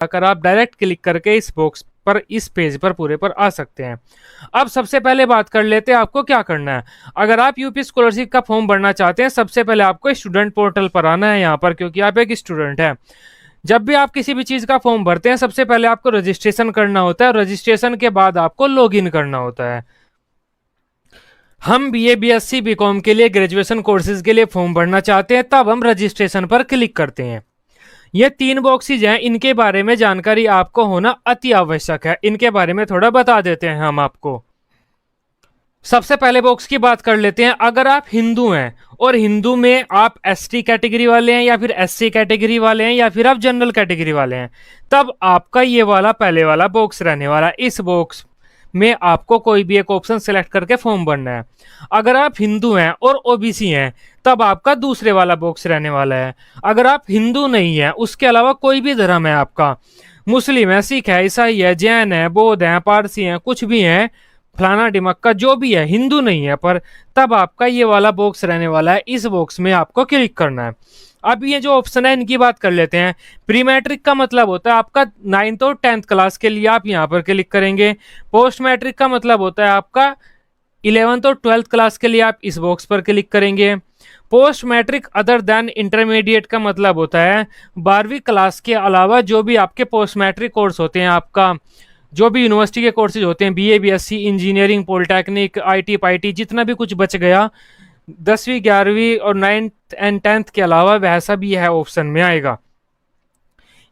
अगर आप direct click करके इस बॉक्स पर, इस पेज पर पूरे पर आ सकते हैं। अब सबसे पहले बात कर लेते हैं आपको क्या करना है। अगर आप यूपी स्कॉलरशिप का फॉर्म भरना चाहते हैं, सबसे पहले आपको स्टूडेंट पोर्टल पर आना है यहाँ पर, क्योंकि आप एक स्टूडेंट हैं। जब भी आप किसी भी चीज़ का फॉर्म भरते हैं, सबसे पहले आपको रजिस्ट्रेशन करना होता है, रजिस्ट्रेशन के बाद आपको लॉगिन करना होता है। हम बीए, बीएससी, बीकॉम के लिए, ग्रेजुएशन कोर्सेज के लिए फॉर्म भरना चाहते हैं, तब हम रजिस्ट्रेशन पर क्लिक करते हैं। ये 3 बॉक्सेज हैं, इनके बारे में जानकारी आपको होना अति आवश्यक है। इनके बारे में थोड़ा बता देते हैं हम आपको। सबसे पहले बॉक्स की बात कर लेते हैं। अगर आप हिंदू हैं और हिंदू में आप एसटी कैटेगरी वाले हैं या फिर एससी कैटेगरी वाले हैं या फिर आप जनरल कैटेगरी वाले हैं, तब आपका ये वाला पहले वाला बॉक्स रहने वाला है। इस बॉक्स में आपको कोई भी एक ऑप्शन सेलेक्ट करके फॉर्म भरना है। अगर आप हिंदू हैं और ओबीसी हैं, तब आपका दूसरे वाला बॉक्स रहने वाला है। अगर आप हिंदू नहीं है, उसके अलावा कोई भी धर्म है आपका, मुस्लिम है, सिख है, ईसाई है, जैन है, बौद्ध है, पारसी है, कुछ भी है, फलाना डिमक्का जो भी है, हिंदू नहीं है पर, तब आपका ये वाला बॉक्स रहने वाला है। इस बॉक्स में आपको क्लिक करना है। अब ये जो ऑप्शन है इनकी बात कर लेते हैं। प्री मैट्रिक का मतलब होता है आपका 9th और 10th क्लास के लिए, आप यहाँ पर क्लिक करेंगे। पोस्ट मैट्रिक का मतलब होता है आपका 11th और 12th क्लास के लिए, आप इस बॉक्स पर क्लिक करेंगे। Post matric other than intermediate का मतलब होता है 12वीं क्लास के अलावा जो भी आपके पोस्ट मैट्रिक कोर्स होते हैं, आपका जो भी यूनिवर्सिटी के कोर्सेज होते हैं, BA, BSc, engineering, polytechnic, IT, पाईटी, जितना भी कुछ बच गया 10वीं, 11वीं और 9th एंड 10th के अलावा, वैसा भी है ऑप्शन में आएगा।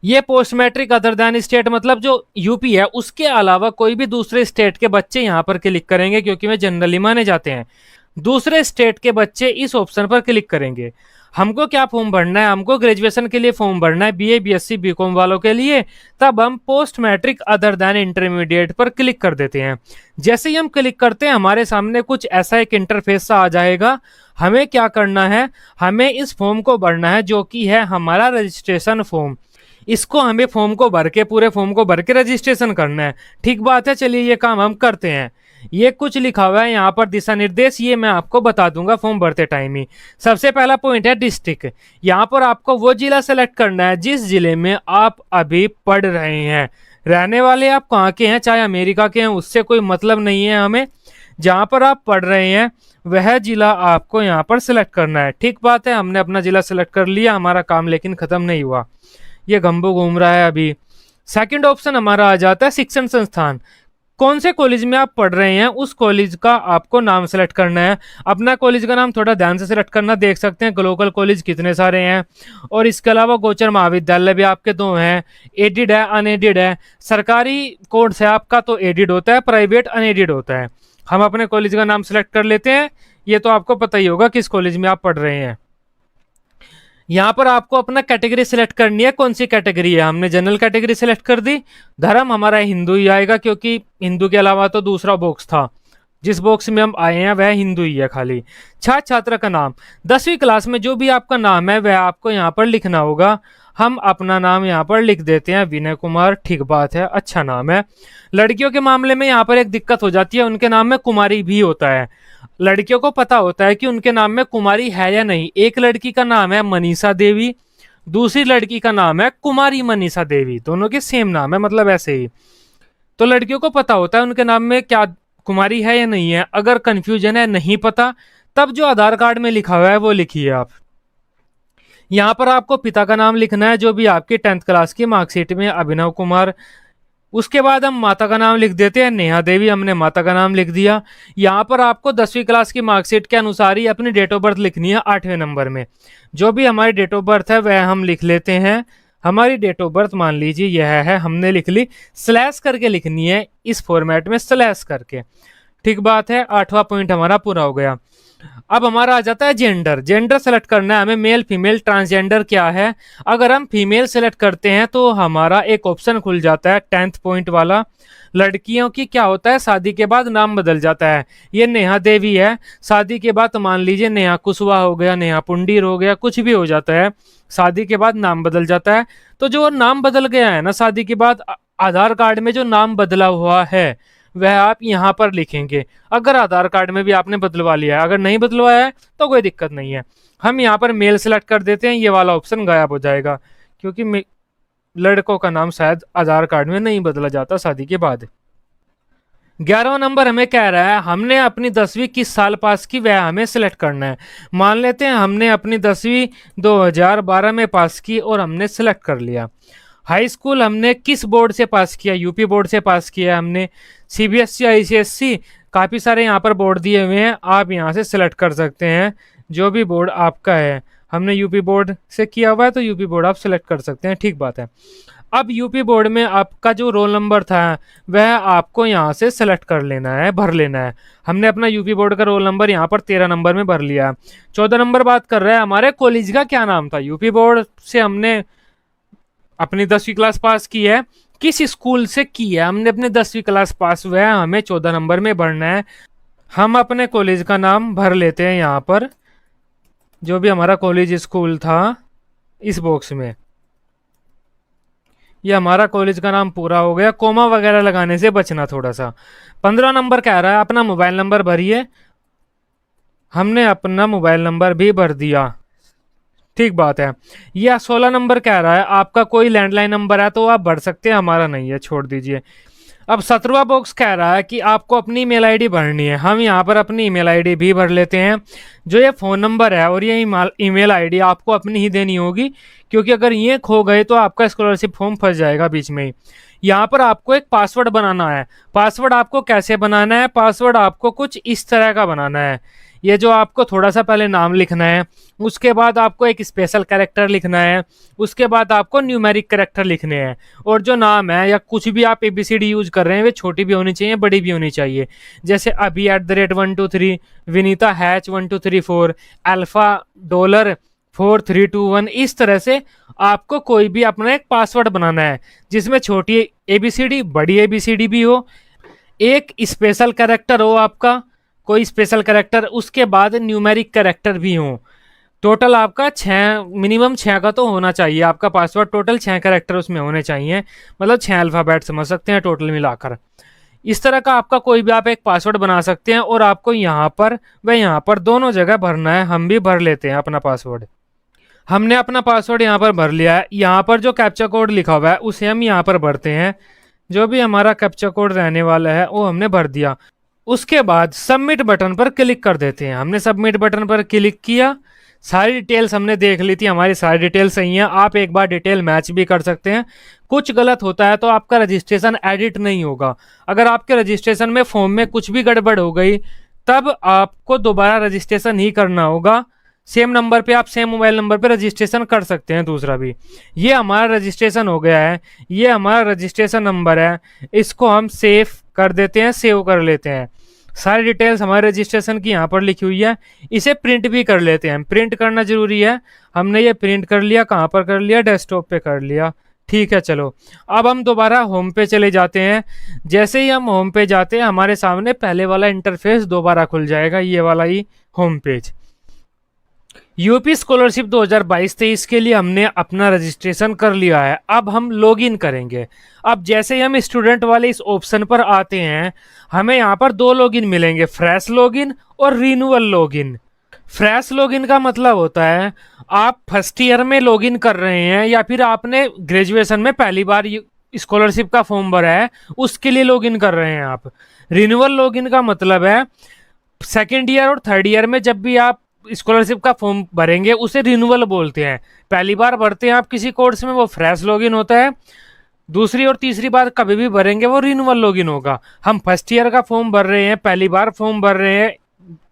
ये post matric other than state मतलब जो यूपी है उसके अलावा कोई भी दूसरे स्टेट के बच्चे यहाँ पर क्लिक करेंगे, क्योंकि वे जनरली माने जाते हैं। दूसरे स्टेट के बच्चे इस ऑप्शन पर क्लिक करेंगे। हमको क्या फॉर्म भरना है, हमको ग्रेजुएशन के लिए फॉर्म भरना है, बीए, बीएससी, बीकॉम वालों के लिए, तब हम post matric other than intermediate पर क्लिक कर देते हैं। जैसे ही हम क्लिक करते हैं, हमारे सामने कुछ ऐसा एक इंटरफेस सा आ जाएगा। हमें क्या करना है, हमें इस फॉर्म को भरना है, जो कि है हमारा रजिस्ट्रेशन फॉर्म। इसको हमें फॉर्म को भर के, पूरे फॉर्म को भर के रजिस्ट्रेशन करना है। ठीक बात है, चलिए ये काम हम करते हैं। ये कुछ लिखा हुआ है यहाँ पर दिशा निर्देश, ये मैं आपको बता दूंगा फॉर्म भरते टाइम ही। सबसे पहला पॉइंट है डिस्ट्रिक्ट। यहाँ पर आपको वो जिला सेलेक्ट करना है जिस जिले में आप अभी पढ़ रहे हैं। रहने वाले आप कहाँ के हैं, चाहे अमेरिका के हैं, उससे कोई मतलब नहीं है हमें। जहाँ पर आप पढ़ रहे हैं वह जिला आपको यहाँ पर सिलेक्ट करना है। ठीक बात है, हमने अपना जिला सिलेक्ट कर लिया, हमारा काम लेकिन खत्म नहीं हुआ। ये गंबो घूम रहा है अभी। सेकंड ऑप्शन हमारा आ जाता है शिक्षण संस्थान। कौन से कॉलेज में आप पढ़ रहे हैं उस कॉलेज का आपको नाम सेलेक्ट करना है। अपना कॉलेज का नाम थोड़ा ध्यान से सेलेक्ट करना, देख सकते हैं ग्लोबल कॉलेज कितने सारे हैं। और इसके अलावा गोचर महाविद्यालय भी आपके 2 हैं, एडिड है, अनएडिड है। सरकारी कोर्स है आपका तो एडिड होता है, प्राइवेट अनएडिड होता है। हम अपने कॉलेज का नाम सेलेक्ट कर लेते हैं। ये तो आपको पता ही होगा किस कॉलेज में आप पढ़ रहे हैं। यहाँ पर आपको अपना कैटेगरी सिलेक्ट करनी है, कौन सी कैटेगरी है। हमने जनरल कैटेगरी सिलेक्ट कर दी। धर्म हमारा हिंदू ही आएगा, क्योंकि हिंदू के अलावा तो दूसरा बॉक्स था, जिस बॉक्स में हम आए हैं वह हिंदू ही है खाली। छात्र छात्रा का नाम, 10वीं क्लास में जो भी आपका नाम है वह आपको यहाँ पर लिखना होगा। हम अपना नाम यहाँ पर लिख देते हैं विनय कुमार। ठीक बात है, अच्छा नाम है। लड़कियों के मामले में यहाँ पर एक दिक्कत हो जाती है, उनके नाम में कुमारी भी होता है। लड़कियों को पता होता है कि उनके नाम में कुमारी है या नहीं। एक लड़की का नाम है मनीषा देवी, दूसरी लड़की का नाम है कुमारी मनीषा देवी, दोनों के सेम नाम है, मतलब ऐसे ही। तो लड़कियों को पता होता है उनके नाम में क्या कुमारी है या नहीं है। अगर कंफ्यूजन है, नहीं पता, तब जो आधार कार्ड में लिखा हुआ है वो लिखिए आप। यहाँ पर आपको पिता का नाम लिखना है, जो भी आपकी 10th क्लास की मार्कशीट में, अभिनव कुमार। उसके बाद हम माता का नाम लिख देते हैं, नेहा देवी, हमने माता का नाम लिख दिया। यहाँ पर आपको 10वीं क्लास की मार्कशीट के अनुसार ही अपनी डेट ऑफ बर्थ लिखनी है 8वें नंबर में। जो भी हमारी डेट ऑफ बर्थ है वह हम लिख लेते हैं। हमारी डेट ऑफ बर्थ मान लीजिए यह है, हमने लिख ली। स्लैश करके लिखनी है इस फॉर्मेट में, स्लैश करके। ठीक बात है, 8वां पॉइंट हमारा पूरा हो गया। अब हमारा आ जाता है जेंडर। जेंडर सेलेक्ट करना है हमें, मेल, फीमेल, ट्रांसजेंडर क्या है। अगर हम फीमेल सेलेक्ट करते हैं तो हमारा एक ऑप्शन खुल जाता है 10th पॉइंट वाला। लड़कियों की क्या होता है, शादी के बाद नाम बदल जाता है। ये नेहा देवी है, शादी के बाद मान लीजिए नेहा कुशवाहा हो गया, नेहा पुंडीर हो गया, कुछ भी हो जाता है, शादी के बाद नाम बदल जाता है। तो जो नाम बदल गया है ना शादी के बाद, आधार कार्ड में जो नाम बदला हुआ है वह आप यहाँ पर लिखेंगे। अगर आधार कार्ड में भी आपने बदलवा लिया है, अगर नहीं बदलवाया है तो कोई दिक्कत नहीं है। हम यहाँ पर मेल सेलेक्ट कर देते हैं, ये वाला ऑप्शन गायब हो जाएगा, क्योंकि लड़कों का नाम शायद आधार कार्ड में नहीं बदला जाता शादी के बाद। 11वां नंबर हमें कह रहा है हमने अपनी 10वीं किस साल पास की वह हमें सिलेक्ट करना है। मान लेते हैं हमने अपनी 10वीं 2012 में पास की और हमने सिलेक्ट कर लिया। हाई स्कूल हमने किस बोर्ड से पास किया, यूपी बोर्ड से पास किया हमने, सीबीएसई आईसीएसई, काफ़ी सारे यहाँ पर बोर्ड दिए हुए हैं, आप यहाँ से सिलेक्ट कर सकते हैं जो भी बोर्ड आपका है। हमने यूपी बोर्ड से किया हुआ है तो यूपी बोर्ड आप सिलेक्ट कर सकते हैं, ठीक बात है। अब यूपी बोर्ड में आपका जो रोल नंबर था वह आपको यहाँ से सेलेक्ट कर लेना है, भर लेना है। हमने अपना यूपी बोर्ड का रोल नंबर यहाँ पर 13 नंबर में भर लिया। 14 नंबर बात कर रहा है हमारे कॉलेज का क्या नाम था। यूपी बोर्ड से हमने अपनी 10वीं क्लास पास की है, किस स्कूल से की है हमने अपने 10वीं क्लास पास, वह हमें 14 नंबर में भरना है। हम अपने कॉलेज का नाम भर लेते हैं यहाँ पर, जो भी हमारा कॉलेज स्कूल था इस बॉक्स में। ये हमारा कॉलेज का नाम पूरा हो गया, कोमा वगैरह लगाने से बचना थोड़ा सा। 15 नंबर कह रहा है अपना मोबाइल नंबर भरिए, हमने अपना मोबाइल नंबर भी भर दिया, ठीक बात है। यह 16 नंबर कह रहा है आपका कोई लैंडलाइन नंबर है तो आप भर सकते हैं, हमारा नहीं है, छोड़ दीजिए। अब 17वां बॉक्स कह रहा है कि आपको अपनी ईमेल आईडी भरनी है, हम यहाँ पर अपनी ईमेल आईडी भी भर लेते हैं। जो ये फ़ोन नंबर है और ये ईमेल आईडी आपको अपनी ही देनी होगी, क्योंकि अगर ये खो गए तो आपका स्कॉलरशिप फॉर्म फंस जाएगा बीच में ही। यहाँ पर आपको एक पासवर्ड बनाना है। पासवर्ड आपको कैसे बनाना है, पासवर्ड आपको कुछ इस तरह का बनाना है। ये जो आपको थोड़ा सा पहले नाम लिखना है, उसके बाद आपको एक स्पेशल कैरेक्टर लिखना है, उसके बाद आपको न्यूमेरिक कैरेक्टर लिखने हैं, और जो नाम है या कुछ भी आप एबीसीडी यूज कर रहे हैं वे छोटी भी होनी चाहिए, बड़ी भी होनी चाहिए। जैसे अभी @123, विनीता हैच 1234, अल्फा $4321, इस तरह से आपको कोई भी अपना एक पासवर्ड बनाना है जिसमें छोटी एबीसीडी बड़ी एबीसीडी भी हो, एक स्पेशल कैरेक्टर हो आपका, कोई स्पेशल कैरेक्टर, उसके बाद न्यूमेरिक कैरेक्टर भी हो। टोटल आपका 6, मिनिमम 6 का तो होना चाहिए आपका पासवर्ड, टोटल 6 कैरेक्टर उसमें होने चाहिए, मतलब 6 अल्फ़ाबेट समझ सकते हैं टोटल मिलाकर। इस तरह का आपका कोई भी आप एक पासवर्ड बना सकते हैं, और आपको यहाँ पर व यहाँ पर दोनों जगह भरना है। हम भी भर लेते हैं अपना पासवर्ड। हमने अपना पासवर्ड यहाँ पर भर लिया है। यहाँ पर जो कैप्चा कोड लिखा हुआ है उसे हम यहाँ पर भरते हैं। जो भी हमारा कैप्चा कोड रहने वाला है वो हमने भर दिया। उसके बाद सबमिट बटन पर क्लिक कर देते हैं। हमने सबमिट बटन पर क्लिक किया, सारी डिटेल्स हमने देख ली थी, हमारी सारी डिटेल सही है। आप एक बार डिटेल मैच भी कर सकते हैं। कुछ गलत होता है तो आपका रजिस्ट्रेशन एडिट नहीं होगा। अगर आपके रजिस्ट्रेशन में फॉर्म में कुछ भी गड़बड़ हो गई तब आपको दोबारा रजिस्ट्रेशन ही करना होगा। सेम नंबर पे आप सेम मोबाइल नंबर पे रजिस्ट्रेशन कर सकते हैं दूसरा भी। ये हमारा रजिस्ट्रेशन हो गया है, ये हमारा रजिस्ट्रेशन नंबर है, इसको हम सेव कर देते हैं, सेव कर लेते हैं। सारी डिटेल्स हमारे रजिस्ट्रेशन की यहाँ पर लिखी हुई है। इसे प्रिंट भी कर लेते हैं, प्रिंट करना जरूरी है। हमने ये प्रिंट कर लिया, कहाँ पर कर लिया, डेस्कटॉप पे कर लिया, ठीक है। चलो अब हम दोबारा होम पे चले जाते हैं। जैसे ही हम होम पे जाते हैं हमारे सामने पहले वाला इंटरफेस दोबारा खुल जाएगा, ये वाला ही होम पेज। यूपी स्कॉलरशिप 2022-23 के लिए हमने अपना रजिस्ट्रेशन कर लिया है। अब हम लॉगिन करेंगे। अब जैसे ही हम स्टूडेंट वाले इस ऑप्शन पर आते हैं हमें यहाँ पर 2 लॉगिन मिलेंगे, फ्रेश लॉगिन और रिन्यूअल लॉगिन। फ्रेश लॉगिन का मतलब होता है आप फर्स्ट ईयर में लॉगिन कर रहे हैं या फिर आपने ग्रेजुएशन में पहली बार स्कॉलरशिप का फॉर्म भरा है उसके लिए लॉगिन कर रहे हैं आप। रिन्यूअल लॉगिन का मतलब है सेकेंड ईयर और थर्ड ईयर में जब भी आप स्कॉलरशिप का फॉर्म भरेंगे उसे रिन्यूअल बोलते हैं। पहली बार भरते हैं आप किसी कोर्स में वो फ्रेश लॉगिन होता है, दूसरी और तीसरी बार कभी भी भरेंगे वो रिन्यूअल लॉगिन होगा। हम फर्स्ट ईयर का फॉर्म भर रहे हैं, पहली बार फॉर्म भर रहे हैं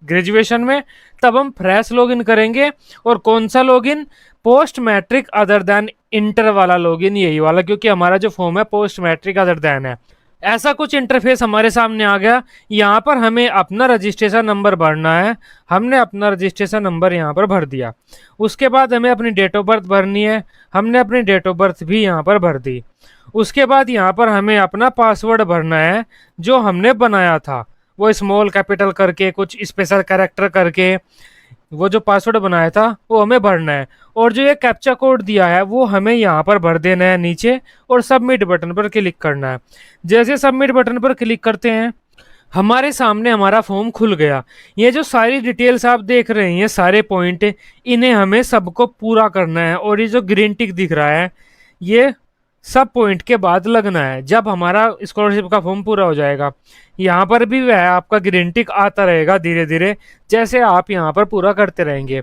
ग्रेजुएशन में, तब हम फ्रेश लॉगिन करेंगे। और कौन सा login, post matric other than inter वाला लॉगिन, यही वाला, क्योंकि हमारा जो फॉर्म है पोस्ट मैट्रिक अदर देन है। ऐसा कुछ इंटरफेस हमारे सामने आ गया। यहाँ पर हमें अपना रजिस्ट्रेशन नंबर भरना है। हमने अपना रजिस्ट्रेशन नंबर यहाँ पर भर दिया। उसके बाद हमें अपनी डेट ऑफ बर्थ भरनी है। हमने अपनी डेट ऑफ बर्थ भी यहाँ पर भर दी। उसके बाद यहाँ पर हमें अपना पासवर्ड भरना है जो हमने बनाया था, वो स्मॉल कैपिटल करके कुछ स्पेशल कैरेक्टर करके वो जो पासवर्ड बनाया था वो हमें भरना है। और जो ये कैप्चा कोड दिया है वो हमें यहाँ पर भर देना है नीचे, और सबमिट बटन पर क्लिक करना है। जैसे सबमिट बटन पर क्लिक करते हैं हमारे सामने हमारा फॉर्म खुल गया। ये जो सारी डिटेल्स आप देख रहे हैं, सारे पॉइंट, इन्हें हमें सबको पूरा करना है। और ये जो ग्रीन टिक दिख रहा है ये सब पॉइंट के बाद लगना है। जब हमारा स्कॉलरशिप का फॉर्म पूरा हो जाएगा, यहाँ पर भी वह आपका ग्रीन टिक आता रहेगा धीरे धीरे, जैसे आप यहाँ पर पूरा करते रहेंगे।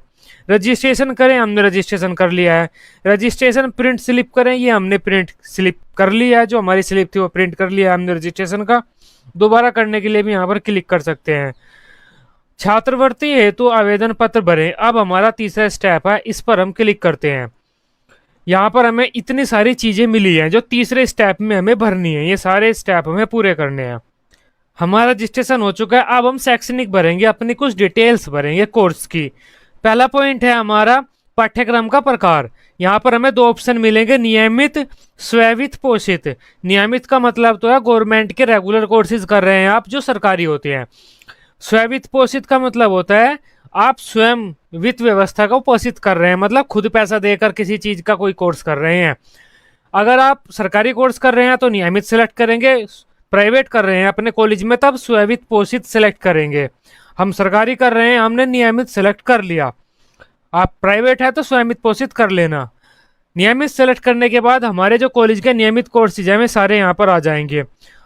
रजिस्ट्रेशन करें, हमने रजिस्ट्रेशन कर लिया है। रजिस्ट्रेशन प्रिंट स्लिप करें, ये हमने प्रिंट स्लिप कर लिया है, जो हमारी स्लिप थी वो प्रिंट कर लिया है हमने रजिस्ट्रेशन का। दोबारा करने के लिए भी यहाँ पर क्लिक कर सकते हैं। छात्रवृत्ति हेतु आवेदन पत्र भरें, अब हमारा तीसरा स्टेप है, इस पर हम क्लिक करते हैं। यहाँ पर हमें इतनी सारी चीजें मिली हैं जो तीसरे स्टेप में हमें भरनी है, ये सारे स्टेप हमें पूरे करने हैं। हमारा रजिस्ट्रेशन हो चुका है, अब हम शैक्षणिक भरेंगे, अपनी कुछ डिटेल्स भरेंगे कोर्स की। पहला पॉइंट है हमारा पाठ्यक्रम का प्रकार। यहाँ पर हमें दो ऑप्शन मिलेंगे, नियमित, स्ववित्त पोषित। नियमित का मतलब तो है गवर्नमेंट के रेगुलर कोर्सेज कर रहे हैं आप, जो सरकारी होते हैं। स्ववित्त पोषित का मतलब होता है आप स्वयं वित्त व्यवस्था को पोषित कर रहे हैं, मतलब खुद पैसा देकर किसी चीज का कोई कोर्स कर रहे हैं। अगर आप सरकारी कोर्स कर रहे हैं तो नियमित सेलेक्ट करेंगे, प्राइवेट कर रहे हैं अपने कॉलेज में तब स्ववित्त पोषित सेलेक्ट करेंगे। हम सरकारी कर रहे हैं, हमने नियमित सेलेक्ट कर लिया। आप प्राइवेट है तो स्वयं पोषित कर लेना। नियमित सेलेक्ट करने के बाद हमारे जो कॉलेज के नियमित कोर्सेज हैं वे सारे यहाँ पर आ जाएंगे।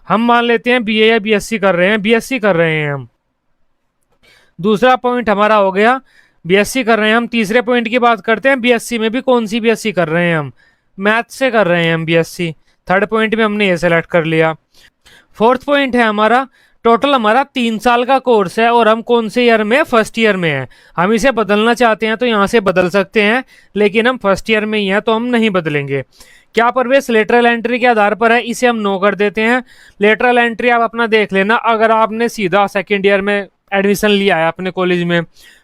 हम मान लेते हैं बीए या बीएससी कर रहे हैं, बीएससी कर रहे हैं हम। दूसरा पॉइंट हमारा हो गया बीएससी कर रहे हैं हम। तीसरे पॉइंट की बात करते हैं, बीएससी में भी कौन सी बीएससी कर रहे हैं हम, मैथ से कर रहे हैं हम बीएससी। थर्ड पॉइंट में हमने ये सेलेक्ट कर लिया। फोर्थ पॉइंट है हमारा, टोटल हमारा 3 साल का कोर्स है और हम कौन से ईयर में, फर्स्ट ईयर में है। हम इसे बदलना चाहते हैं तो यहाँ से बदल सकते हैं, लेकिन हम फर्स्ट ईयर में ही हैं तो हम नहीं बदलेंगे। क्या प्रवेश लेटरल एंट्री के आधार पर है, इसे हम नो कर देते हैं। लेटरल एंट्री आप अपना देख लेना, अगर आपने सीधा सेकेंड ईयर में एडमिशन लिया है अपने कॉलेज में,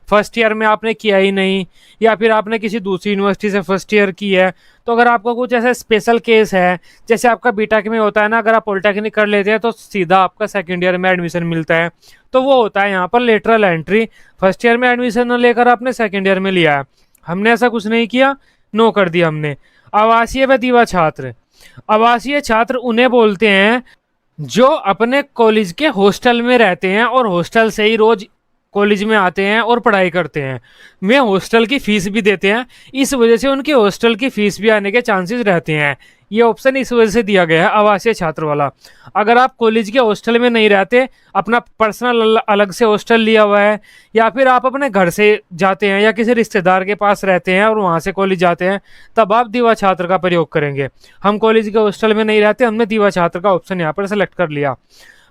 फर्स्ट ईयर में आपने किया ही नहीं, या फिर आपने किसी दूसरी यूनिवर्सिटी से फर्स्ट ईयर की है, तो अगर आपका कुछ ऐसा स्पेशल केस है, जैसे आपका बीटेक में होता है ना, अगर आप पॉलिटेक्निक कर लेते हैं तो सीधा आपका सेकंड ईयर में एडमिशन मिलता है, तो वो होता है यहाँ पर लेटरल एंट्री। फर्स्ट ईयर में एडमिशन न लेकर आपने सेकेंड ईयर में लिया है, हमने ऐसा कुछ नहीं किया, नो कर दिया हमने। आवासीय व दीवा छात्र, आवासीय छात्र उन्हें बोलते हैं जो अपने कॉलेज के हॉस्टल में रहते हैं और हॉस्टल से ही रोज कॉलेज में आते हैं और पढ़ाई करते हैं। वे हॉस्टल की फीस भी देते हैं, इस वजह से उनके हॉस्टल की फीस भी आने के चांसेस रहते हैं। ये ऑप्शन इस वजह से दिया गया है आवासीय छात्र वाला। अगर आप कॉलेज के हॉस्टल में नहीं रहते, अपना पर्सनल अलग से हॉस्टल लिया हुआ है, या फिर आप अपने घर से जाते हैं या किसी रिश्तेदार के पास रहते हैं और वहाँ से कॉलेज जाते हैं, तब आप दीवा छात्र का प्रयोग करेंगे। हम कॉलेज के हॉस्टल में नहीं रहते, हमने दीवा छात्र का ऑप्शन यहाँ पर सेलेक्ट कर लिया।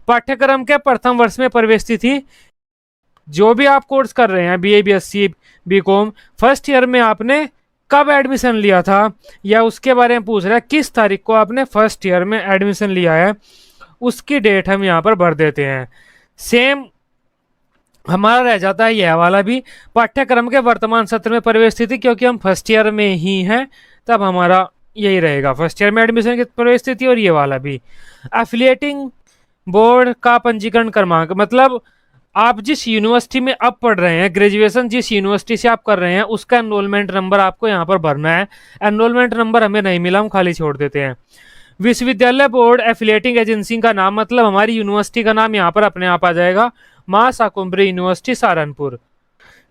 पाठ्यक्रम के प्रथम वर्ष में प्रवेश तिथि, जो भी आप कोर्स कर रहे हैं, BA, BSc, BCom, first year में आपने कब एडमिशन लिया था, या उसके बारे में पूछ रहा है किस तारीख को आपने फर्स्ट ईयर में एडमिशन लिया है, उसकी डेट हम यहाँ पर भर देते हैं। सेम हमारा रह जाता है यह वाला भी, पाठ्यक्रम के वर्तमान सत्र में प्रवेश तिथि, क्योंकि हम फर्स्ट ईयर में ही हैं तब हमारा यही रहेगा, फर्स्ट ईयर में एडमिशन की प्रवेश तिथि। और ये वाला भी एफिलिएटिंग बोर्ड का पंजीकरण क्रमांक, मतलब आप जिस यूनिवर्सिटी में अब पढ़ रहे हैं, ग्रेजुएशन जिस यूनिवर्सिटी से आप कर रहे हैं, उसका एनरोलमेंट नंबर आपको यहाँ पर भरना है। एनरोलमेंट नंबर हमें नहीं मिला, हम खाली छोड़ देते हैं। विश्वविद्यालय बोर्ड एफिलिएटिंग एजेंसी का नाम, मतलब हमारी यूनिवर्सिटी का नाम यहाँ पर अपने आप आ जाएगा, मां शाकुंभरी यूनिवर्सिटी सहारनपुर।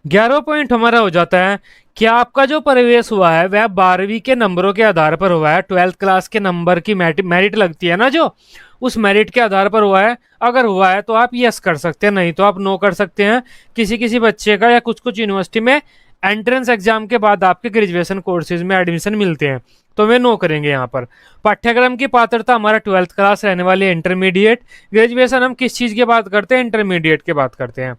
11वां पॉइंट हमारा हो जाता है, क्या आपका जो प्रवेश हुआ है वह 12वीं के नंबरों के आधार पर हुआ है। 12th क्लास के नंबर की मेरिट लगती है ना, जो उस मेरिट के आधार पर हुआ है। अगर हुआ है तो आप यस कर सकते हैं, नहीं तो आप नो कर सकते हैं। किसी किसी बच्चे का या कुछ कुछ यूनिवर्सिटी में एंट्रेंस एग्जाम के बाद आपके ग्रेजुएशन कोर्सेज में एडमिशन मिलते हैं, तो वे नो करेंगे यहाँ पर। पाठ्यक्रम की पात्रता हमारा 12th क्लास रहने वाली है, इंटरमीडिएट। ग्रेजुएशन हम किस चीज़ की बात करते हैं, इंटरमीडिएट की बात करते हैं।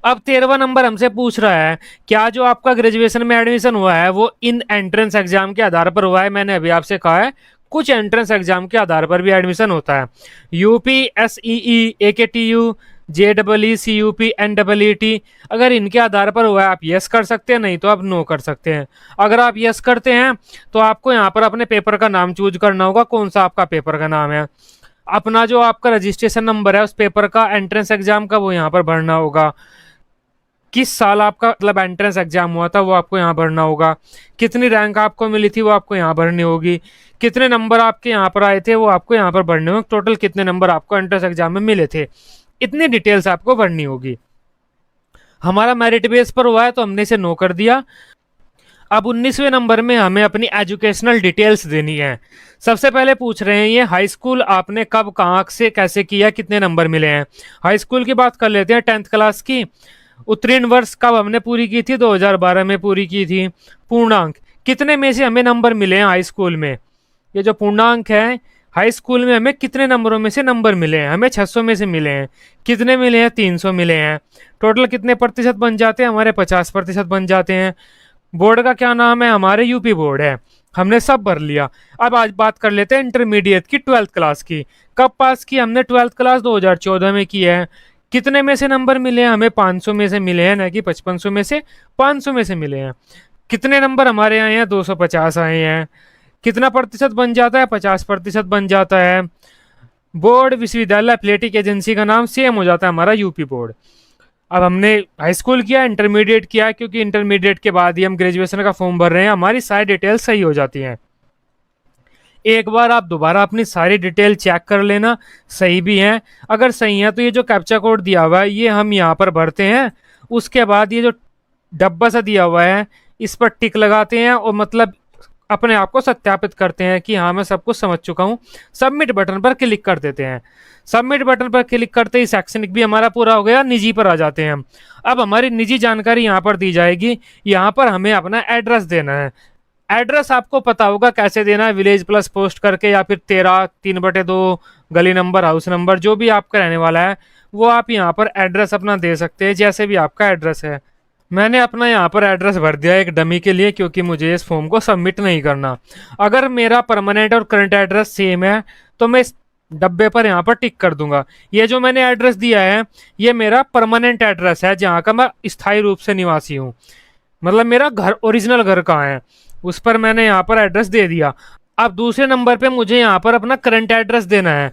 अब 13वां नंबर हमसे पूछ रहा है, क्या जो आपका ग्रेजुएशन में एडमिशन हुआ है वो इन एंट्रेंस एग्जाम के आधार पर हुआ है। मैंने अभी आपसे कहा है कुछ एंट्रेंस एग्जाम के आधार पर भी एडमिशन होता है। UP, SEE, AKTU, JEE, CUP, NEET, अगर इनके आधार पर हुआ है आप यस कर सकते हैं, नहीं तो आप नो कर सकते हैं। अगर आप यस करते हैं तो आपको यहाँ पर अपने पेपर का नाम चूज करना होगा, कौन सा आपका पेपर का नाम है। अपना जो आपका रजिस्ट्रेशन नंबर है उस पेपर का, एंट्रेंस एग्जाम का, वो यहाँ पर भरना होगा। किस साल आपका मतलब एंट्रेंस एग्जाम हुआ था वो आपको यहाँ भरना होगा। कितनी रैंक आपको मिली थी वो आपको यहाँ भरनी होगी। कितने नंबर आपके यहाँ पर आए थे वो आपको यहाँ पर भरने होंगे। टोटल कितने नंबर आपको एंट्रेंस एग्जाम में मिले थे, इतनी डिटेल्स आपको भरनी होगी। हमारा मेरिट बेस पर हुआ है तो हमने इसे नो कर दिया। अब 19वें नंबर में हमें अपनी एजुकेशनल डिटेल्स देनी है। सबसे पहले पूछ रहे हैं ये हाई स्कूल आपने कब कहाँ से कैसे किया, कितने नंबर मिले हैं। हाई स्कूल की बात कर लेते हैं, 10th क्लास की। उत्तीर्ण वर्ष कब हमने पूरी की थी, 2012 में पूरी की थी। पूर्णांक कितने में से हमें नंबर मिले हैं हाई स्कूल में, ये जो पूर्णांक है हाई स्कूल में हमें कितने नंबरों में से नंबर मिले हैं, हमें 600 में से मिले हैं। कितने मिले हैं, 300 मिले हैं। टोटल कितने प्रतिशत बन जाते हैं, हमारे 50% बन जाते हैं। बोर्ड का क्या नाम है, हमारे यूपी बोर्ड है। हमने सब भर लिया। अब आज बात कर लेते हैं इंटरमीडिएट की, 12th क्लास की। कब पास की हमने 12th क्लास, 2014 में की है। कितने में से नंबर मिले हैं, हमें 500 में से मिले हैं, ना कि 5500 में से, 500 में से मिले हैं। कितने नंबर हमारे आए हैं, 250 आए हैं। कितना प्रतिशत बन जाता है, 50% बन जाता है। बोर्ड, विश्वविद्यालय, एथलेटिक एजेंसी का नाम सेम हो जाता है हमारा यूपी बोर्ड। अब हमने हाई स्कूल किया, इंटरमीडिएट किया, क्योंकि इंटरमीडिएट के बाद ही हम ग्रेजुएशन का फॉर्म भर रहे हैं, हमारी सारी डिटेल सही हो जाती हैं। एक बार आप दोबारा अपनी सारी डिटेल चेक कर लेना, सही भी हैं। अगर सही है तो ये जो कैप्चा कोड दिया हुआ है ये हम यहाँ पर भरते हैं। उसके बाद ये जो डब्बा सा दिया हुआ है इस पर टिक लगाते हैं और मतलब अपने आप को सत्यापित करते हैं कि हाँ मैं सब कुछ समझ चुका हूँ। सबमिट बटन पर क्लिक कर देते हैं। सबमिट बटन पर क्लिक करते ही शैक्षणिक भी हमारा पूरा हो गया, निजी पर आ जाते हैं हम। अब हमारी निजी जानकारी यहाँ पर दी जाएगी। यहाँ पर हमें अपना एड्रेस देना है। एड्रेस आपको पता होगा कैसे देना है, विलेज प्लस पोस्ट करके या फिर 13/3/2 गली नंबर, हाउस नंबर, जो भी आपका रहने वाला है वो आप यहाँ पर एड्रेस अपना दे सकते हैं, जैसे भी आपका एड्रेस है। मैंने अपना यहाँ पर एड्रेस भर दिया एक डमी के लिए, क्योंकि मुझे इस फॉर्म को सबमिट नहीं करना। अगर मेरा परमानेंट और करंट एड्रेस सेम है तो मैं इस डब्बे पर यहाँ पर टिक कर दूंगा। ये जो मैंने एड्रेस दिया है ये मेरा परमानेंट एड्रेस है, जहाँ का मैं स्थायी रूप से निवासी हूँ। मतलब मेरा घर, ओरिजिनल घर कहाँ है उस पर मैंने यहाँ पर एड्रेस दे दिया। अब दूसरे नंबर पे मुझे यहाँ पर अपना करंट एड्रेस देना है।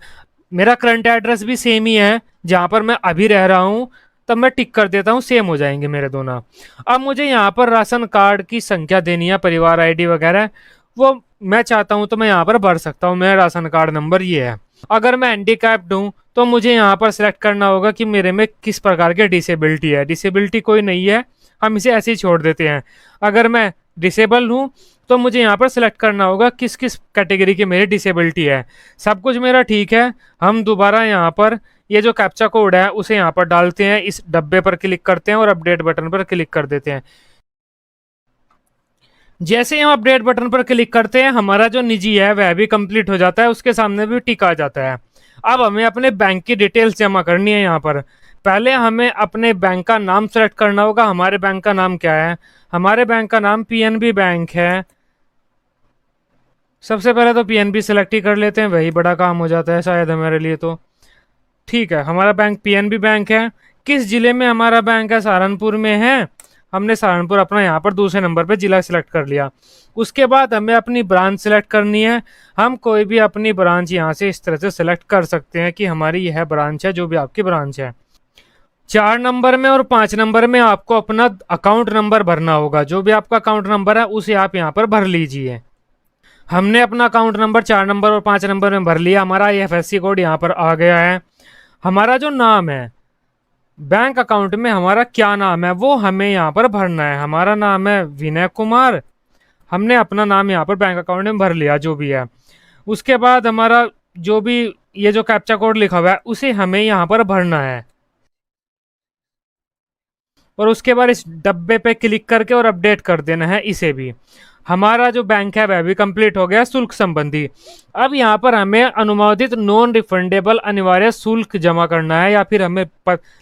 मेरा करंट एड्रेस भी सेम ही है जहाँ पर मैं अभी रह रहा हूँ, तब मैं टिक कर देता हूँ, सेम हो जाएंगे मेरे दोनों। अब मुझे यहाँ पर राशन कार्ड की संख्या देनी है, परिवार आईडी वगैरह, वो मैं चाहता हूँ तो मैं यहाँ पर भर सकता हूँ। मेरा राशन कार्ड नंबर ये है। अगर मैं हैंडीकैप्ड हूँ तो मुझे यहाँ पर सिलेक्ट करना होगा कि मेरे में किस प्रकार की डिसेबिलिटी है। डिसेबिलिटी कोई नहीं है, हम इसे ऐसे ही छोड़ देते हैं। अगर मैं डिसेबल हूँ तो मुझे यहाँ पर सिलेक्ट करना होगा किस किस कैटेगरी की मेरी डिसेबिलिटी है। सब कुछ मेरा ठीक है। हम दोबारा यहाँ पर ये जो कैप्चा कोड है उसे यहाँ पर डालते हैं, इस डब्बे पर क्लिक करते हैं और अपडेट बटन पर क्लिक कर देते हैं। जैसे ही हम अपडेट बटन पर क्लिक करते हैं हमारा जो निजी है वह भी कंप्लीट हो जाता है, उसके सामने भी टिक आ जाता है। अब हमें अपने बैंक की डिटेल्स जमा करनी है। यहाँ पर पहले हमें अपने बैंक का नाम सेलेक्ट करना होगा। हमारे बैंक का नाम क्या है, हमारे बैंक का नाम पीएनबी बैंक है। सबसे पहले तो पीएनबी सेलेक्ट ही कर लेते हैं, वही बड़ा काम हो जाता है शायद हमारे लिए। तो ठीक है, हमारा बैंक पीएनबी बैंक है। किस जिले में हमारा बैंक है, सहारनपुर में है। हमने सहारनपुर अपना यहाँ पर दूसरे नंबर पे जिला सिलेक्ट कर लिया। उसके बाद हमें अपनी ब्रांच सिलेक्ट करनी है। हम कोई भी अपनी ब्रांच यहाँ से इस तरह से सिलेक्ट कर सकते हैं कि हमारी यह ब्रांच है, जो भी आपकी ब्रांच है। 4 नंबर में और 5 नंबर में आपको अपना अकाउंट नंबर भरना होगा। जो भी आपका अकाउंट नंबर है उसे आप यहाँ पर भर लीजिए। हमने अपना अकाउंट नंबर 4 नंबर और 5 नंबर में भर लिया। हमारा IFSC कोड यहाँ पर आ गया है। हमारा जो नाम है बैंक अकाउंट में, हमारा क्या नाम है वो हमें यहाँ पर भरना है। हमारा नाम है विनय कुमार। हमने अपना नाम यहाँ पर बैंक अकाउंट में भर लिया जो भी है। उसके बाद हमारा जो भी ये जो कैप्चा कोड लिखा हुआ है उसे हमें यहाँ पर भरना है। और उसके बाद इस डब्बे पे क्लिक करके और अपडेट कर देना है इसे भी। हमारा जो बैंक है वह भी कंप्लीट हो गया शुल्क संबंधी। अब यहाँ पर हमें अनुमोदित नॉन रिफंडेबल अनिवार्य शुल्क जमा करना है, या फिर हमें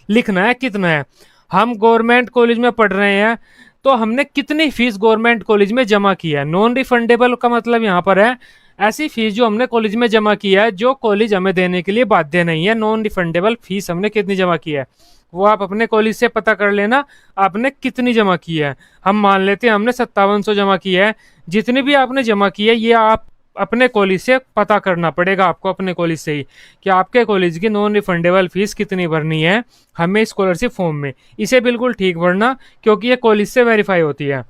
लिखना है कितना है। हम गवर्नमेंट कॉलेज में पढ़ रहे हैं तो हमने कितनी फीस गवर्नमेंट कॉलेज में जमा की है। नॉन रिफंडेबल का मतलब यहाँ पर है ऐसी फीस जो हमने कॉलेज में जमा की है, जो कॉलेज हमें देने के लिए बाध्य नहीं है। नॉन रिफंडेबल फीस हमने कितनी जमा की है वो आप अपने कॉलेज से पता कर लेना आपने कितनी जमा की है। हम मान लेते हैं हमने 5700 जमा की है। जितनी भी आपने जमा की है ये आप अपने कॉलेज से पता करना पड़ेगा आपको, अपने कॉलेज से ही, कि आपके कॉलेज की नॉन रिफंडेबल फीस कितनी भरनी है हमें स्कॉलरशिप फॉर्म में। इसे बिल्कुल ठीक भरना, क्योंकि ये कॉलेज से वेरीफाई होती है।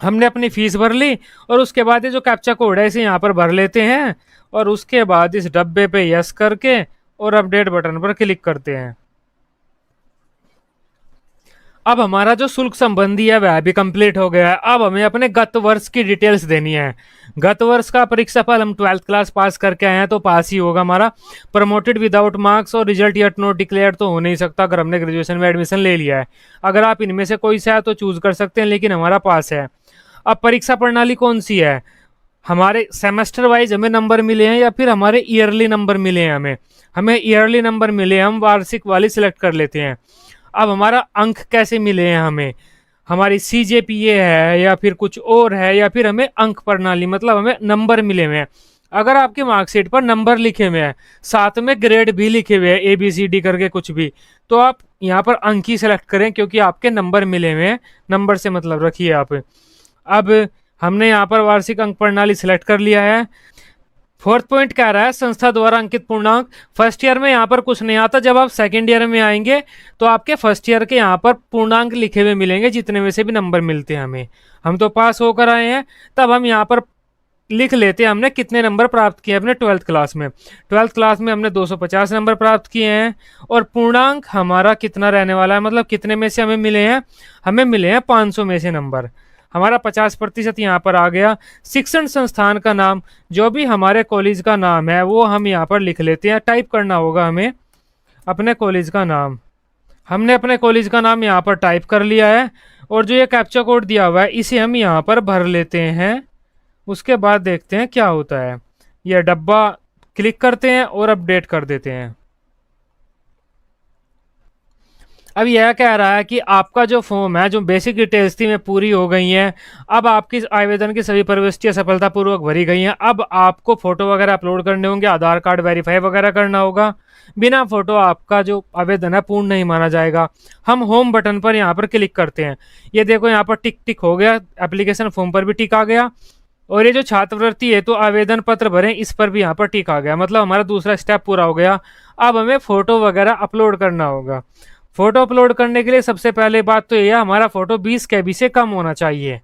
हमने अपनी फीस भर ली और उसके बाद ये जो कैप्चा कोड है इसे यहाँ पर भर लेते हैं और उसके बाद इस डब्बे पे यस करके और अपडेट बटन पर क्लिक करते हैं। अब हमारा जो शुल्क संबंधी है वह भी कंप्लीट हो गया है। अब हमें अपने गत वर्ष की डिटेल्स देनी है। गत वर्ष का परीक्षाफल हम 12th क्लास पास करके आए हैं तो पास ही होगा हमारा। प्रमोटेड विदाउट मार्क्स और रिजल्ट यट नॉट डिक्लेयर तो हो नहीं सकता अगर हमने ग्रेजुएशन में एडमिशन ले लिया है। अगर आप इनमें से कोई सा है तो चूज कर सकते हैं, लेकिन हमारा पास है। अब परीक्षा प्रणाली कौन सी है, हमारे सेमेस्टर वाइज हमें नंबर मिले हैं या फिर हमारे ईयरली नंबर मिले हैं। हमें ईयरली नंबर मिले, हम वार्षिक वाली सिलेक्ट कर लेते हैं। अब हमारा अंक कैसे मिले हैं, हमें हमारी CJPA है या फिर कुछ और है, या फिर हमें अंक प्रणाली मतलब हमें नंबर मिले हुए हैं। अगर आपके मार्कशीट पर नंबर लिखे हुए हैं, साथ में ग्रेड भी लिखे हुए हैं ABCD करके कुछ भी, तो आप यहाँ पर अंक ही सेलेक्ट करें क्योंकि आपके नंबर मिले हुए हैं। नंबर से मतलब रखिए आप। अब हमने यहाँ पर वार्षिक अंक प्रणाली सिलेक्ट कर लिया है। फोर्थ पॉइंट कह रहा है संस्था द्वारा अंकित पूर्णांक। फर्स्ट ईयर में यहाँ पर कुछ नहीं आता, जब आप सेकंड ईयर में आएंगे तो आपके फर्स्ट ईयर के यहाँ पर पूर्णांक लिखे हुए मिलेंगे, जितने में से भी नंबर मिलते हैं हमें। हम तो पास होकर आए हैं, तब हम यहाँ पर लिख लेते हैं हमने कितने नंबर प्राप्त किए अपने 12th क्लास में। 12th क्लास में हमने 250 नंबर प्राप्त किए हैं। और पूर्णांक हमारा कितना रहने वाला है, मतलब कितने में से हमें मिले हैं, हमें मिले हैं 500 में से नंबर। हमारा 50% यहाँ पर आ गया। शिक्षण संस्थान का नाम, जो भी हमारे कॉलेज का नाम है वो हम यहाँ पर लिख लेते हैं। टाइप करना होगा हमें अपने कॉलेज का नाम। हमने अपने कॉलेज का नाम यहाँ पर टाइप कर लिया है। और जो ये कैप्चा कोड दिया हुआ है इसे हम यहाँ पर भर लेते हैं। उसके बाद देखते हैं क्या होता है। यह डब्बा क्लिक करते हैं और अपडेट कर देते हैं। अब यह कह रहा है कि आपका जो फॉर्म है, जो बेसिक डिटेल्स थी वे पूरी हो गई हैं। अब आपकी आवेदन की सभी प्रविष्टियां सफलतापूर्वक भरी गई हैं। अब आपको फोटो वगैरह अपलोड करने होंगे, आधार कार्ड वेरीफाई वगैरह करना होगा। बिना फोटो आपका जो आवेदन है पूर्ण नहीं माना जाएगा। हम होम बटन पर यहाँ पर क्लिक करते हैं। ये देखो यहाँ पर टिक टिक हो गया, एप्लीकेशन फॉर्म पर भी टिक आ गया। और ये जो छात्रवृत्ति है तो आवेदन पत्र भरें, इस पर भी यहाँ पर टिक आ गया, मतलब हमारा दूसरा स्टेप पूरा हो गया। अब हमें फोटो वगैरह अपलोड करना होगा। फोटो अपलोड करने के लिए सबसे पहले बात तो यह है, हमारा फोटो 20 KB से कम होना चाहिए।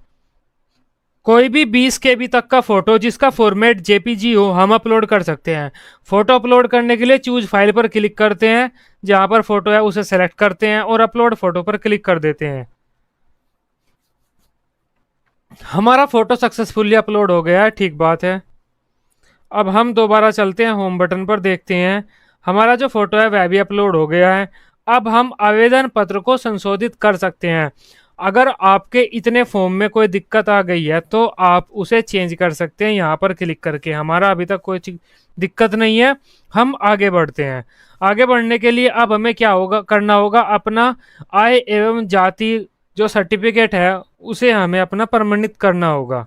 कोई भी 20 KB तक का फोटो जिसका फॉर्मेट JPG हो हम अपलोड कर सकते हैं। फोटो अपलोड करने के लिए चूज फाइल पर क्लिक करते हैं, जहां पर फोटो है उसे सेलेक्ट करते हैं और अपलोड फोटो पर क्लिक कर देते हैं। हमारा फोटो सक्सेसफुली अपलोड हो गया है, ठीक बात है। अब हम दोबारा चलते हैं होम बटन पर, देखते हैं हमारा जो फोटो है वह भी अपलोड हो गया है। अब हम आवेदन पत्र को संशोधित कर सकते हैं। अगर आपके इतने फॉर्म में कोई दिक्कत आ गई है तो आप उसे चेंज कर सकते हैं यहाँ पर क्लिक करके। हमारा अभी तक कोई दिक्कत नहीं है, हम आगे बढ़ते हैं। आगे बढ़ने के लिए अब हमें क्या होगा, करना होगा, अपना आय एवं जाति जो सर्टिफिकेट है उसे हमें अपना प्रमाणित करना होगा।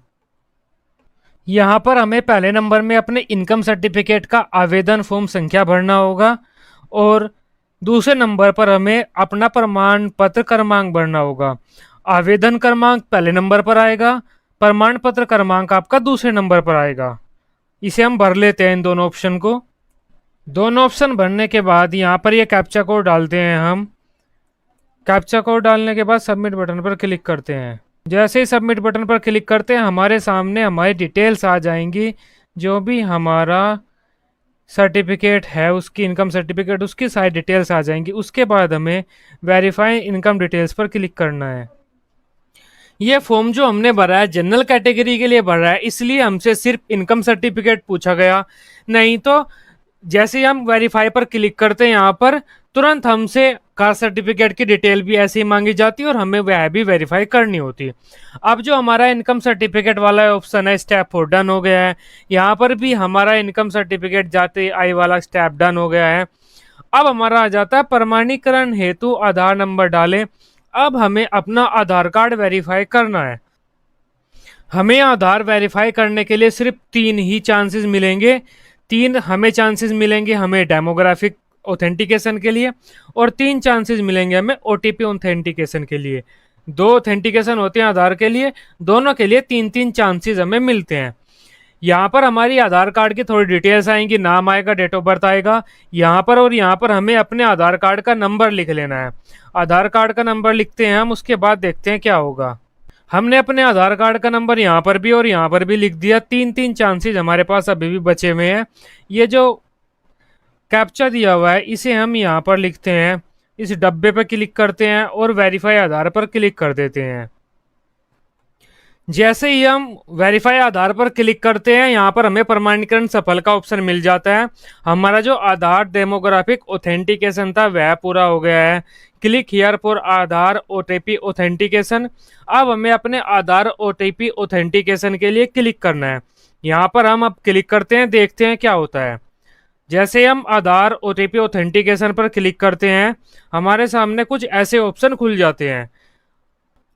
यहाँ पर हमें पहले नंबर में अपने इनकम सर्टिफिकेट का आवेदन फॉर्म संख्या भरना होगा और दूसरे नंबर पर हमें अपना प्रमाण पत्र क्रमांक भरना होगा। आवेदन क्रमांक पहले नंबर पर आएगा, प्रमाण पत्र क्रमांक आपका दूसरे नंबर पर आएगा। इसे हम भर लेते हैं इन दोनों ऑप्शन को। दोनों ऑप्शन भरने के बाद यहाँ पर ये कैप्चा कोड डालते हैं हम। कैप्चा कोड डालने के बाद सबमिट बटन पर क्लिक करते हैं। जैसे ही सबमिट बटन पर क्लिक करते हैं हमारे सामने हमारी डिटेल्स आ जाएंगी, जो भी हमारा सर्टिफिकेट है उसकी इनकम सर्टिफिकेट उसकी सारी डिटेल्स आ जाएंगी। उसके बाद हमें वेरीफाई इनकम डिटेल्स पर क्लिक करना है। ये फॉर्म जो हमने भरा है जनरल कैटेगरी के लिए भरा है, इसलिए हमसे सिर्फ इनकम सर्टिफिकेट पूछा गया। नहीं तो जैसे ही हम वेरीफाई पर क्लिक करते हैं यहाँ पर तुरंत हमसे कास्ट सर्टिफिकेट की डिटेल भी ऐसे ही मांगी जाती है और हमें वह भी वेरीफाई करनी होती है। अब जो हमारा इनकम सर्टिफिकेट वाला ऑप्शन है स्टेप 4 डन हो गया है। यहाँ पर भी हमारा इनकम सर्टिफिकेट जाते आई वाला स्टेप डन हो गया है। अब हमारा आ जाता है प्रमाणीकरण हेतु आधार नंबर डालें। अब हमें अपना आधार कार्ड वेरीफाई करना है। हमें आधार वेरीफाई करने के लिए सिर्फ 3 ही चांसेस मिलेंगे। 3 हमें चांसेस मिलेंगे हमें डेमोग्राफिक ऑथेंटिकेशन के लिए और 3 चांसेस मिलेंगे हमें OTP ऑथेंटिकेशन के लिए। 2 ऑथेंटिकेशन होते हैं आधार के लिए, दोनों के लिए 3-3 चांसेस हमें मिलते हैं। यहाँ पर हमारी आधार कार्ड की थोड़ी डिटेल्स आएंगी, नाम आएगा, डेट ऑफ बर्थ आएगा यहाँ पर, और यहाँ पर हमें अपने आधार कार्ड का नंबर लिख लेना है। आधार कार्ड का नंबर लिखते हैं हम, उसके बाद देखते हैं क्या होगा। हमने अपने आधार कार्ड का नंबर यहाँ पर भी और यहाँ पर भी लिख दिया। 3-3 चांसेस हमारे पास अभी भी बचे हुए हैं। ये जो कैप्चा दिया हुआ है इसे हम यहाँ पर लिखते हैं इस डब्बे पर क्लिक करते हैं और वेरीफाई आधार पर क्लिक कर देते हैं। जैसे ही हम वेरीफाई आधार पर क्लिक करते हैं, यहाँ पर हमें प्रमाणीकरण सफल का ऑप्शन मिल जाता है। हमारा जो आधार डेमोग्राफिक ऑथेंटिकेशन था वह पूरा हो गया है। Click here for Aadhaar OTP authentication. अब हमें अपने आधार ओटीपी ऑथेंटिकेशन के लिए क्लिक करना है। यहाँ पर हम अब क्लिक करते हैं, देखते हैं क्या होता है। जैसे हम आधार ओटीपी ऑथेंटिकेशन पर क्लिक करते हैं, हमारे सामने कुछ ऐसे ऑप्शन खुल जाते हैं।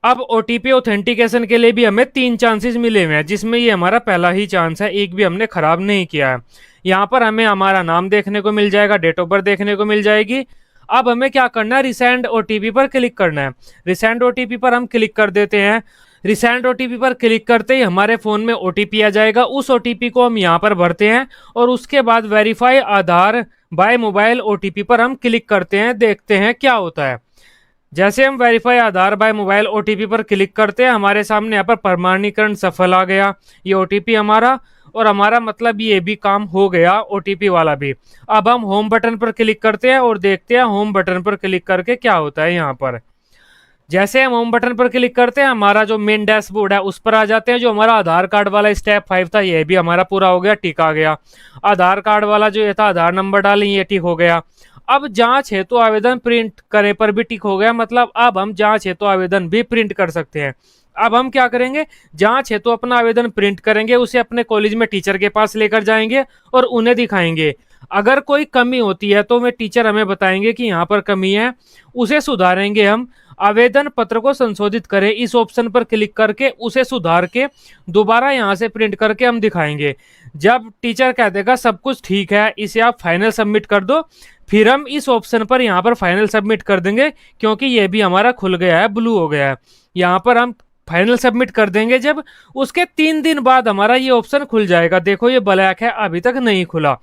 अब ओटीपी ऑथेंटिकेशन के लिए भी हमें 3 चांसेस मिले हुए हैं, जिसमें ये हमारा पहला ही चांस है, एक भी हमने खराब नहीं किया है। यहाँ पर हमें हमारा नाम देखने को मिल जाएगा, डेट ऑफ बर्थ देखने को मिल जाएगी। अब हमें क्या करना है, रिसेंड ओटीपी पर क्लिक करना है। रिसेंड ओटीपी पर हम क्लिक कर देते हैं। रिसेंड ओटीपी पर क्लिक करते ही हमारे फोन में ओटीपी आ जाएगा। उस ओटीपी को हम यहाँ पर भरते हैं और उसके बाद वेरीफाई आधार बाय मोबाइल ओटीपी पर हम क्लिक करते हैं, देखते हैं क्या होता है। जैसे हम वेरीफाई आधार बाय मोबाइल ओटीपी पर क्लिक करते हैं, हमारे सामने यहाँ पर प्रमाणीकरण सफल आ गया, ये ओटीपी हमारा, और हमारा मतलब ये भी काम हो गया ओटीपी वाला भी। अब हम होम बटन पर क्लिक करते हैं और देखते हैं होम बटन पर क्लिक करके क्या होता है। यहाँ पर जैसे हम होम बटन पर क्लिक करते हैं, हमारा जो मेन डैशबोर्ड है उस पर आ जाते हैं। जो हमारा आधार कार्ड वाला स्टेप 5 था ये भी हमारा पूरा हो गया, टिक आ गया। आधार कार्ड वाला जो ये था, आधार नंबर डालें, ये टिक हो गया। अब जांच हेतु आवेदन प्रिंट करे पर भी टिक हो गया, मतलब अब हम जांच हेतु आवेदन भी प्रिंट कर सकते हैं। अब हम क्या करेंगे, जांच हेतु अपना आवेदन प्रिंट करेंगे, उसे अपने कॉलेज में टीचर के पास लेकर जाएंगे और उन्हें दिखाएंगे। अगर कोई कमी होती है तो वे टीचर हमें बताएंगे कि यहाँ पर कमी है, उसे सुधारेंगे हम। आवेदन पत्र को संशोधित करें, इस ऑप्शन पर क्लिक करके उसे सुधार के दोबारा यहाँ से प्रिंट करके हम दिखाएंगे। जब टीचर कह देगा सब कुछ ठीक है, इसे आप फाइनल सबमिट कर दो, फिर हम इस ऑप्शन पर यहाँ पर फाइनल सबमिट कर देंगे, क्योंकि ये भी हमारा खुल गया है, ब्लू हो गया है। यहाँ पर हम फाइनल सबमिट कर देंगे जब, उसके 3 दिन बाद हमारा ये ऑप्शन खुल जाएगा। देखो ये ब्लैक है, अभी तक नहीं खुला,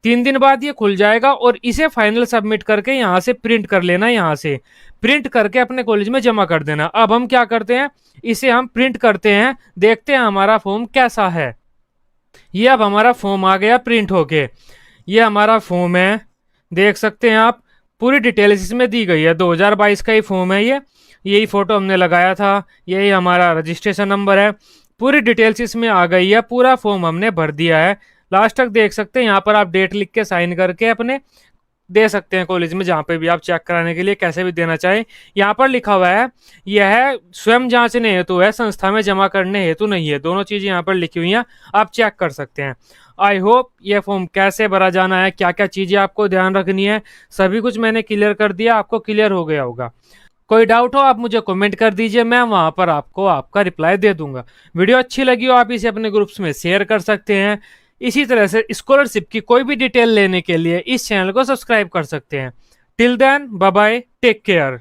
3 दिन बाद ये खुल जाएगा। और इसे फाइनल सबमिट करके यहाँ से प्रिंट कर लेना, यहाँ से प्रिंट करके अपने कॉलेज में जमा कर देना। अब हम क्या करते हैं, इसे हम प्रिंट करते हैं, देखते हैं हमारा फॉर्म कैसा है। ये अब हमारा फॉर्म आ गया प्रिंट होके, ये हमारा फॉर्म है, देख सकते हैं आप, पूरी डिटेल्स इसमें दी गई है। 2022 का ही फॉर्म है ये, यही फोटो हमने लगाया था, यही हमारा रजिस्ट्रेशन नंबर है, पूरी डिटेल्स इसमें आ गई है, पूरा फॉर्म हमने भर दिया है। लास्ट तक देख सकते हैं, यहाँ पर आप डेट लिख के साइन करके अपने दे सकते हैं कॉलेज में, जहाँ पे भी आप चेक कराने के लिए कैसे भी देना चाहें। यहाँ पर लिखा हुआ है यह स्वयं जांचने हेतु है, संस्था में जमा करने हेतु नहीं है, दोनों चीजें यहाँ पर लिखी हुई हैं, आप चेक कर सकते हैं। आई होप ये फॉर्म कैसे भरा जाना है, क्या क्या चीजें आपको ध्यान रखनी है, सभी कुछ मैंने क्लियर कर दिया, आपको क्लियर हो गया होगा। कोई डाउट हो आप मुझे कमेंट कर दीजिए, मैं वहां पर आपको आपका रिप्लाई दे दूंगा। वीडियो अच्छी लगी हो आप इसे अपने ग्रुप्स में शेयर कर सकते हैं। इसी तरह से स्कॉलरशिप की कोई भी डिटेल लेने के लिए इस चैनल को सब्सक्राइब कर सकते हैं। Till then bye bye, take care.